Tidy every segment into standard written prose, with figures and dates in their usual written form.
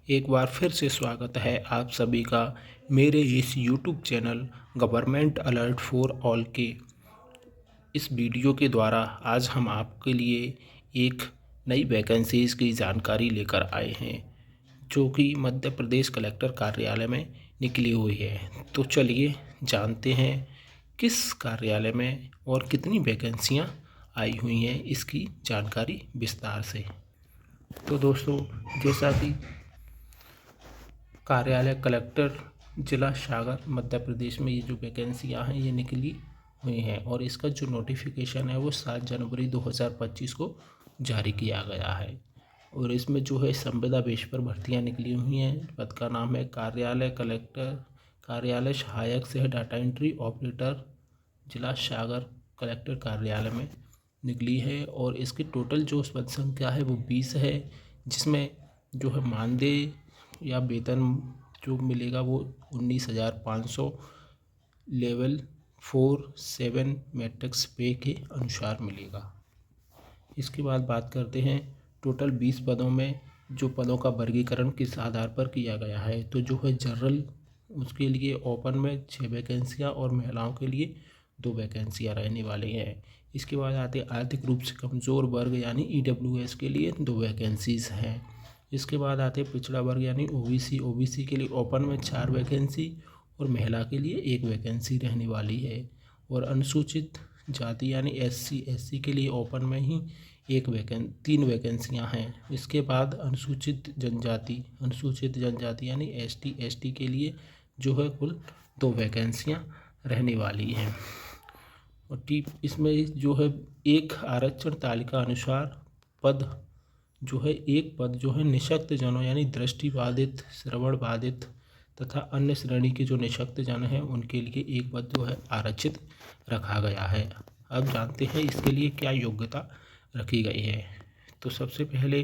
एक बार फिर से स्वागत है आप सभी का मेरे इस YouTube channel government alert for all के इस वीडियो के द्वारा आज हम आपके लिए एक नई वैकेंसीज़ की जानकारी लेकर आए हैं जो कि मध्य प्रदेश कलेक्टर कार्यालय में निकली हुई है। तो चलिए जानते हैं किस कार्यालय में और कितनी वैकेंसियां आई हुई हैं, इसकी जानकारी विस्तार से। तो दोस्तों, जैसा कि कार्यालय कलेक्टर जिला सागर मध्य प्रदेश में ये जो वैकेंसियाँ हैं ये निकली हुई हैं और इसका जो नोटिफिकेशन है वो 7 जनवरी 2025 को जारी किया गया है। और इसमें जो है संविदा बेस पर भर्तियाँ निकली हुई हैं। पद का नाम है कार्यालय कलेक्टर, कार्यालय सहायक से डाटा एंट्री ऑपरेटर, जिला सागर कलेक्टर कार्यालय में निकली है। और इसकी टोटल जो पद संख्या है वो 20 है, जिसमें जो है मानदेय या वेतन जो मिलेगा वो 19,500 लेवल 4-7 मैट्रिक्स पे के अनुसार मिलेगा। इसके बाद बात करते हैं टोटल 20 पदों में जो पदों का वर्गीकरण किस आधार पर किया गया है। तो जो है जनरल, उसके लिए ओपन में 6 वैकेंसियाँ और महिलाओं के लिए 2 वैकेंसियाँ रहने वाली हैं। इसके बाद आते हैं आर्थिक रूप से कमज़ोर वर्ग यानी EWS के लिए 2 वैकेंसीज़ हैं। इसके बाद आते हैं पिछड़ा वर्ग यानी ओबीसी के लिए ओपन में 4 वैकेंसी और महिला के लिए 1 वैकेंसी रहने वाली है। और अनुसूचित जाति यानी SC के लिए ओपन में ही 3 वैकेंसियाँ हैं। इसके बाद अनुसूचित जनजाति यानी ST के लिए जो है कुल 2 वैकेंसियाँ रहने वाली हैं। और इसमें जो है एक आरक्षण तालिका अनुसार पद एक पद जो है निःशक्त जनों यानी दृष्टिबाधित, श्रवण बाधित तथा अन्य श्रेणी के जो निःशक्त जन हैं उनके लिए एक पद जो है आरक्षित रखा गया है। अब जानते हैं इसके लिए क्या योग्यता रखी गई है। तो सबसे पहले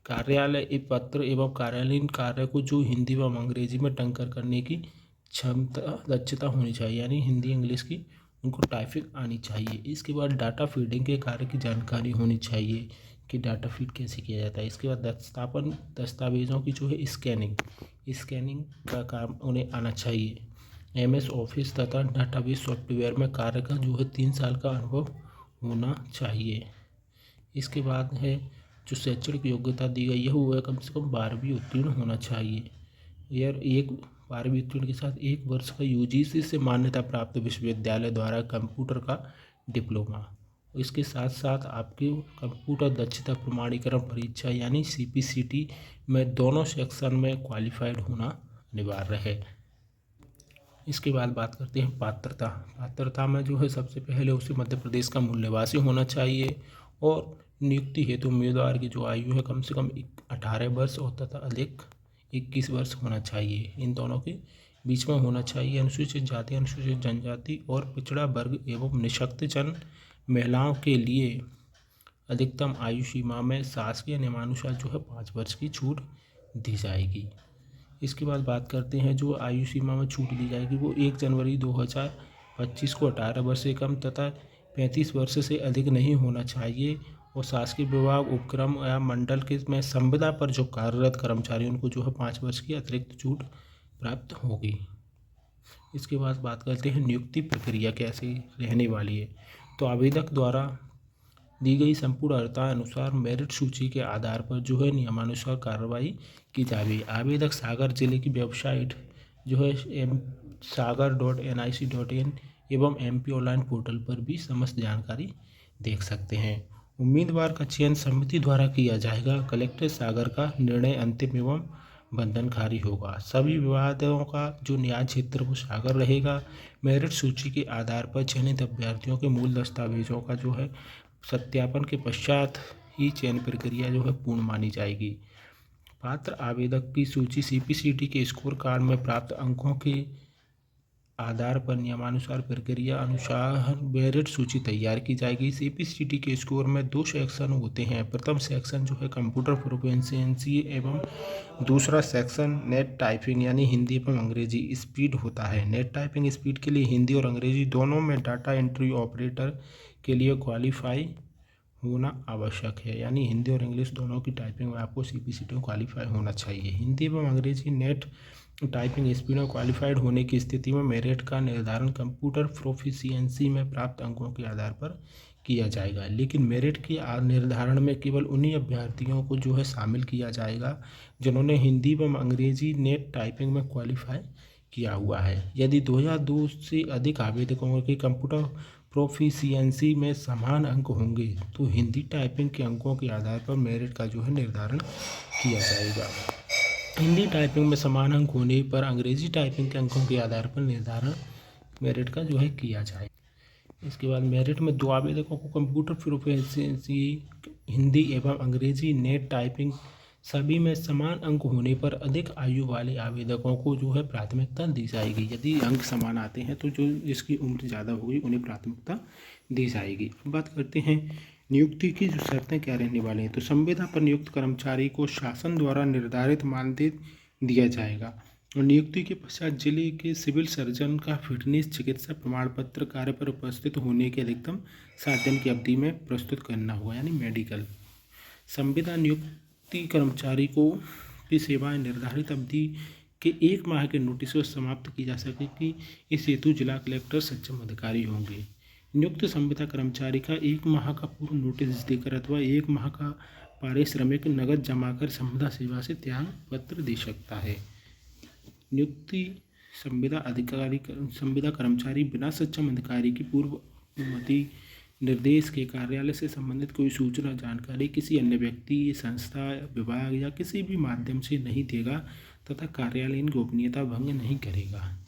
कार्यालय पत्र एवं कार्यालयीन कार्य को जो हिंदी व अंग्रेजी में टंकर करने की क्षमता दक्षता होनी चाहिए, यानी हिंदी इंग्लिश की उनको टाइपिंग आनी चाहिए। इसके बाद डाटा फीडिंग के कार्य की जानकारी होनी चाहिए कि डाटा फीड कैसे किया जाता है। इसके बाद दस्तावेज़ों की जो है स्कैनिंग का काम उन्हें आना चाहिए। MS ऑफिस तथा डाटाबेस सॉफ्टवेयर में कार्य का जो है 3 साल का अनुभव होना चाहिए। इसके बाद है जो शैक्षणिक योग्यता दी गई है वो है कम से कम 12वीं उत्तीर्ण होना चाहिए। यार 12वीं उत्तीर्ण के साथ 1 वर्ष का UGC से मान्यता प्राप्त विश्वविद्यालय द्वारा कंप्यूटर का डिप्लोमा। इसके साथ साथ आपके कंप्यूटर दक्षता प्रमाणीकरण परीक्षा यानी CPCT में दोनों सेक्शन में क्वालिफाइड होना अनिवार्य है। इसके बाद बात करते हैं पात्रता में जो है सबसे पहले उसे मध्य प्रदेश का मूल निवासी होना चाहिए। और नियुक्ति हेतु उम्मीदवार की जो आयु है कम से कम 18 वर्ष और तथा अधिक 21 वर्ष होना चाहिए, इन दोनों के बीच में होना चाहिए। अनुसूचित जाति, अनुसूचित जनजाति और पिछड़ा वर्ग एवं निःशक्त जन महिलाओं के लिए अधिकतम आयु सीमा में शासकीय नियमानुसार जो है 5 वर्ष की छूट दी जाएगी। इसके बाद बात करते हैं जो आयु सीमा में छूट दी जाएगी वो 1 जनवरी 2025 को 18 वर्ष से कम तथा 35 वर्ष से अधिक नहीं होना चाहिए। और शासकीय विभाग, उपक्रम या मंडल के में संविदा पर जो कार्यरत कर्मचारी उनको जो है 5 वर्ष की अतिरिक्त छूट प्राप्त होगी। इसके बाद बात करते हैं नियुक्ति प्रक्रिया कैसी रहने वाली है। तो आवेदक द्वारा दी गई संपूर्ण अर्हता अनुसार मेरिट सूची के आधार पर जो है नियमानुसार कार्रवाई की जाएगी। आवेदक सागर जिले की वेबसाइट जो है sagar.nic.in एवं MP ऑनलाइन पोर्टल पर भी समस्त जानकारी देख सकते हैं। उम्मीदवार का चयन समिति द्वारा किया जाएगा। कलेक्टर सागर का निर्णय अंतिम एवं बंधनकारी होगा। सभी विवादों का जो न्याय क्षेत्र वो सागर रहेगा। मेरिट सूची के आधार पर चयनित अभ्यर्थियों के मूल दस्तावेजों का जो है सत्यापन के पश्चात ही चयन प्रक्रिया जो है पूर्ण मानी जाएगी। पात्र आवेदक की सूची CPCT के स्कोर कार्ड में प्राप्त अंकों के आधार पर नियमानुसार प्रक्रिया अनुसार मेरिट सूची तैयार की जाएगी। CPCT के स्कोर में 2 सेक्शन होते हैं। प्रथम सेक्शन जो है कंप्यूटर प्रोफिशिएंसी एवं दूसरा सेक्शन नेट टाइपिंग यानी हिंदी एवं अंग्रेजी स्पीड होता है। नेट टाइपिंग स्पीड के लिए हिंदी और अंग्रेजी दोनों में डाटा एंट्री ऑपरेटर के लिए क्वालिफाई होना आवश्यक है, यानी हिंदी और इंग्लिश दोनों की टाइपिंग में आपको CPCT क्वालिफाई होना चाहिए। हिंदी एवं अंग्रेजी नेट टाइपिंग स्पीड में क्वालिफाइड होने की स्थिति में मेरिट का निर्धारण कंप्यूटर प्रोफिशिएंसी में प्राप्त अंकों के आधार पर किया जाएगा, लेकिन मेरिट के निर्धारण में केवल उन्हीं अभ्यर्थियों को जो है शामिल किया जाएगा जिन्होंने हिंदी एवं अंग्रेजी नेट टाइपिंग में क्वालिफाई किया हुआ है। यदि 2002 से अधिक आवेदकों के कंप्यूटर प्रोफिशिएंसी में समान अंक होंगे तो हिंदी टाइपिंग के अंकों के आधार पर मेरिट का जो है निर्धारण किया जाएगा। हिंदी टाइपिंग में समान अंक होने पर अंग्रेजी टाइपिंग के अंकों के आधार पर निर्धारण मेरिट का जो है किया जाए। इसके बाद मेरिट में 2 आवेदकों को कंप्यूटर प्रोफिशिएंसी हिंदी एवं अंग्रेजी नेट टाइपिंग सभी में समान अंक होने पर अधिक आयु वाले आवेदकों को जो है प्राथमिकता दी जाएगी। यदि अंक समान आते हैं तो जो जिसकी उम्र ज़्यादा होगी उन्हें प्राथमिकता दी जाएगी। अब बात करते हैं नियुक्ति की जो शर्तें क्या रहने वाले हैं। तो संविदा पर नियुक्त कर्मचारी को शासन द्वारा निर्धारित मानदेय दिया जाएगा और नियुक्ति के पश्चात जिले के सिविल सर्जन का फिटनेस चिकित्सा प्रमाण पत्र कार्य पर उपस्थित होने के अधिकतम 7 दिन की अवधि में प्रस्तुत करना होगा, यानी मेडिकल। संविदा नियुक्ति कर्मचारी को की सेवाएं निर्धारित अवधि के 1 माह के नोटिस से समाप्त की जा सकेगी। इस हेतु जिला कलेक्टर सक्षम अधिकारी होंगे। नियुक्त संविदा कर्मचारी का 1 माह का पूर्व नोटिस देकर अथवा 1 माह का पारिश्रमिक नगद जमा कर संविदा सेवा से त्याग पत्र दे सकता है। नियुक्ति संविदा कर्मचारी बिना सक्षम अधिकारी की पूर्व अनुमति निर्देश के कार्यालय से संबंधित कोई सूचना जानकारी किसी अन्य व्यक्ति संस्था विभाग या किसी भी माध्यम से नहीं देगा तथा कार्यालयीन गोपनीयता भंग नहीं करेगा।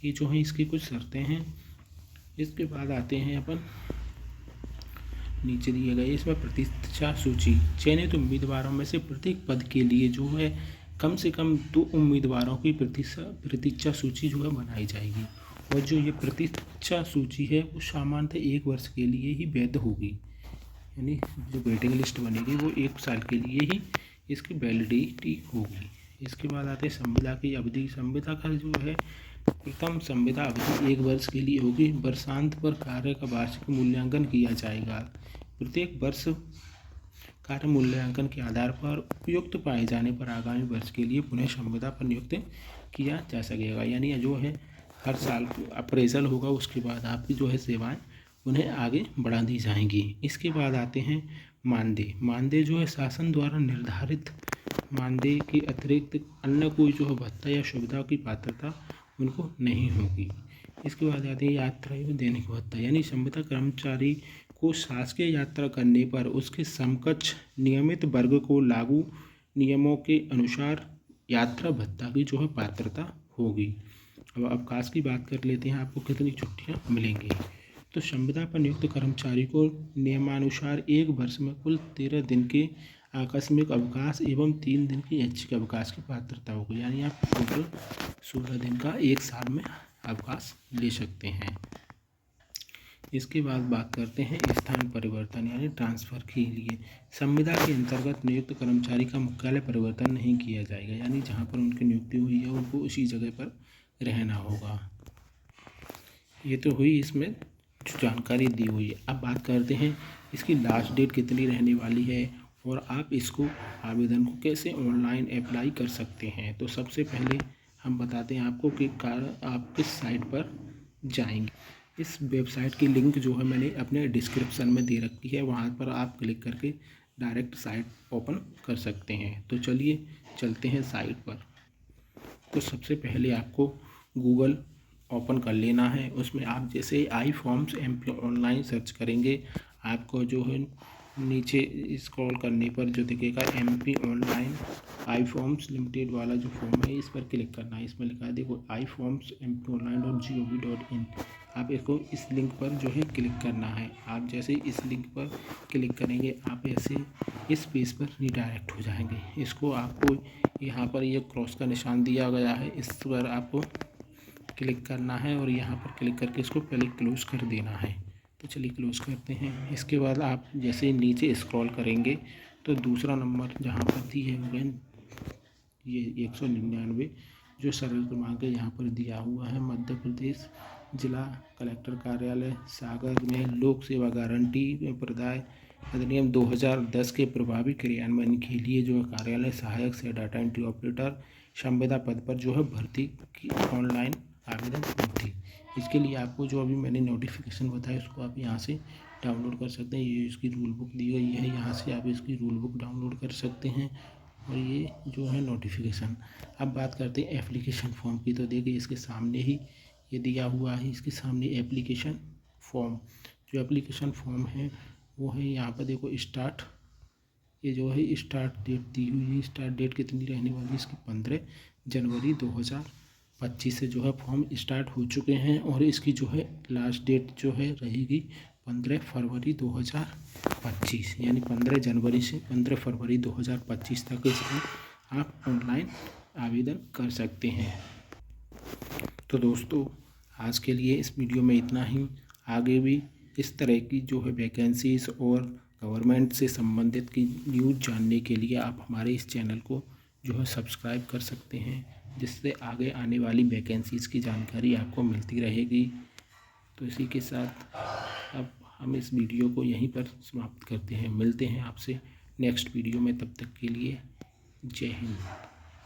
ये जो है इसकी कुछ शर्तें हैं। इसके बाद आते हैं अपन नीचे दिए गए इसमें प्रतीक्षा सूची। चयनित उम्मीदवारों में से प्रत्येक पद के लिए जो है कम से कम 2 उम्मीदवारों की प्रतीक्षा सूची जो है बनाई जाएगी और जो ये प्रतीक्षा सूची है वो सामान्यतः 1 वर्ष के लिए ही वैध होगी, यानी जो वेटिंग लिस्ट बनेगी वो 1 साल के लिए ही इसकी वैलिडिटी होगी। इसके बाद आते हैं संविदा की अवधि। संविदा का जो है प्रथम संविदा अवधि 1 वर्ष के लिए होगी। वर्षांत पर कार्य का वार्षिक मूल्यांकन किया जाएगा। प्रत्येक वर्ष कार्य मूल्यांकन के आधार पर उपयुक्त पाए जाने पर आगामी वर्ष के लिए पुनः संविदा पर नियुक्त किया जा सकेगा, यानी जो है हर साल अप्रेजल होगा, उसके बाद आपकी जो है सेवाएं उन्हें आगे बढ़ा दी जाएंगी। इसके बाद आते हैं मानदेय। मानदेय जो है शासन द्वारा निर्धारित मानदेय के अतिरिक्त अन्य कोई जो है भत्ता या सुविधा की पात्रता उनको नहीं होगी। इसके बाद आते हैं यात्रा एवं दैनिक भत्ता, यानी संविदा कर्मचारी को शासकीय यात्रा करने पर उसके समकक्ष नियमित वर्ग को लागू नियमों के अनुसार यात्रा भत्ता की जो है पात्रता होगी। अब अवकाश की बात कर लेते हैं, आपको कितनी छुट्टियां मिलेंगी। तो संविदा पर नियुक्त कर्मचारी को नियमानुसार 1 वर्ष में कुल 13 दिन के आकस्मिक अवकाश एवं 3 दिन की ऐच्छिक अवकाश की पात्रता होगी, यानी आप टोटल 16 दिन का 1 साल में अवकाश ले सकते हैं। इसके बाद बात करते हैं स्थान परिवर्तन यानी ट्रांसफ़र के लिए। संविदा के अंतर्गत नियुक्त कर्मचारी का मुख्यालय परिवर्तन नहीं किया जाएगा, यानी जहाँ पर उनकी नियुक्ति हुई है उनको उसी जगह पर रहना होगा। ये तो हुई इसमें जो जानकारी दी हुई है। अब बात करते हैं इसकी लास्ट डेट कितनी रहने वाली है और आप इसको आवेदन को कैसे ऑनलाइन अप्लाई कर सकते हैं। तो सबसे पहले हम बताते हैं आपको कि आप किस साइट पर जाएंगे। इस वेबसाइट की लिंक जो है मैंने अपने डिस्क्रिप्शन में दे रखी है, वहाँ पर आप क्लिक करके डायरेक्ट साइट ओपन कर सकते हैं। तो चलिए चलते हैं साइट पर। तो सबसे पहले आपको गूगल ओपन कर लेना है। उसमें आप जैसे आई फॉर्म्स MP ऑनलाइन सर्च करेंगे, आपको जो है नीचे स्क्रॉल करने पर जो दिखेगा MP ऑनलाइन आई फॉर्म्स लिमिटेड वाला जो फॉर्म है इस पर क्लिक करना है। इसमें लिखा है देखो iforms.mponline.gov.in। आप इसको इस लिंक पर जो है क्लिक करना है। आप जैसे इस लिंक पर क्लिक करेंगे आप ऐसे इस पेज पर रिडायरेक्ट हो जाएंगे। इसको आपको यहाँ पर ये क्रॉस का निशान दिया गया है, इस पर आपको क्लिक करना है और यहाँ पर क्लिक करके इसको पहले क्लोज कर देना है। तो चलिए क्लोज करते हैं। इसके बाद आप जैसे नीचे स्क्रॉल करेंगे तो दूसरा नंबर जहाँ पर दी है ये 199 जो सरल क्रमांक है यहाँ पर दिया हुआ है। मध्य प्रदेश जिला कलेक्टर कार्यालय सागर में लोक सेवा गारंटी प्रदाय अधिनियम 2010 के प्रभावी क्रियान्वयन के लिए जो है कार्यालय सहायक से डाटा एंट्री ऑपरेटर संविदा पद पर जो है भर्ती की ऑनलाइन आवेदन थी। इसके लिए आपको जो अभी मैंने नोटिफिकेशन बताया उसको आप यहाँ से डाउनलोड कर सकते हैं। ये इसकी रूल बुक दी गई है, यहाँ से आप इसकी रूल बुक डाउनलोड कर सकते हैं। और ये जो है नोटिफिकेशन। अब बात करते हैं एप्लीकेशन फॉर्म की। तो देखिए इसके सामने ही ये दिया हुआ है, इसके सामने एप्लीकेशन फॉर्म। जो एप्लीकेशन फॉर्म है वो है यहाँ पर देखो स्टार्ट, ये जो है स्टार्ट डेट दी हुई है। स्टार्ट डेट कितनी रहने वाली है इसकी 15 जनवरी 2025 से जो है फॉर्म स्टार्ट हो चुके हैं। और इसकी जो है लास्ट डेट जो है रहेगी 15 फरवरी 2025, यानी 15 जनवरी से 15 फरवरी 2025 तक इसमें आप ऑनलाइन आवेदन कर सकते हैं। तो दोस्तों आज के लिए इस वीडियो में इतना ही। आगे भी इस तरह की जो है वैकेंसीज़ और गवर्नमेंट से संबंधित की न्यूज़ जानने के लिए आप हमारे इस चैनल को जो है सब्सक्राइब कर सकते हैं, जिससे आगे आने वाली वैकेंसीज़ की जानकारी आपको मिलती रहेगी। तो इसी के साथ अब हम इस वीडियो को यहीं पर समाप्त करते हैं। मिलते हैं आपसे नेक्स्ट वीडियो में, तब तक के लिए जय हिंद।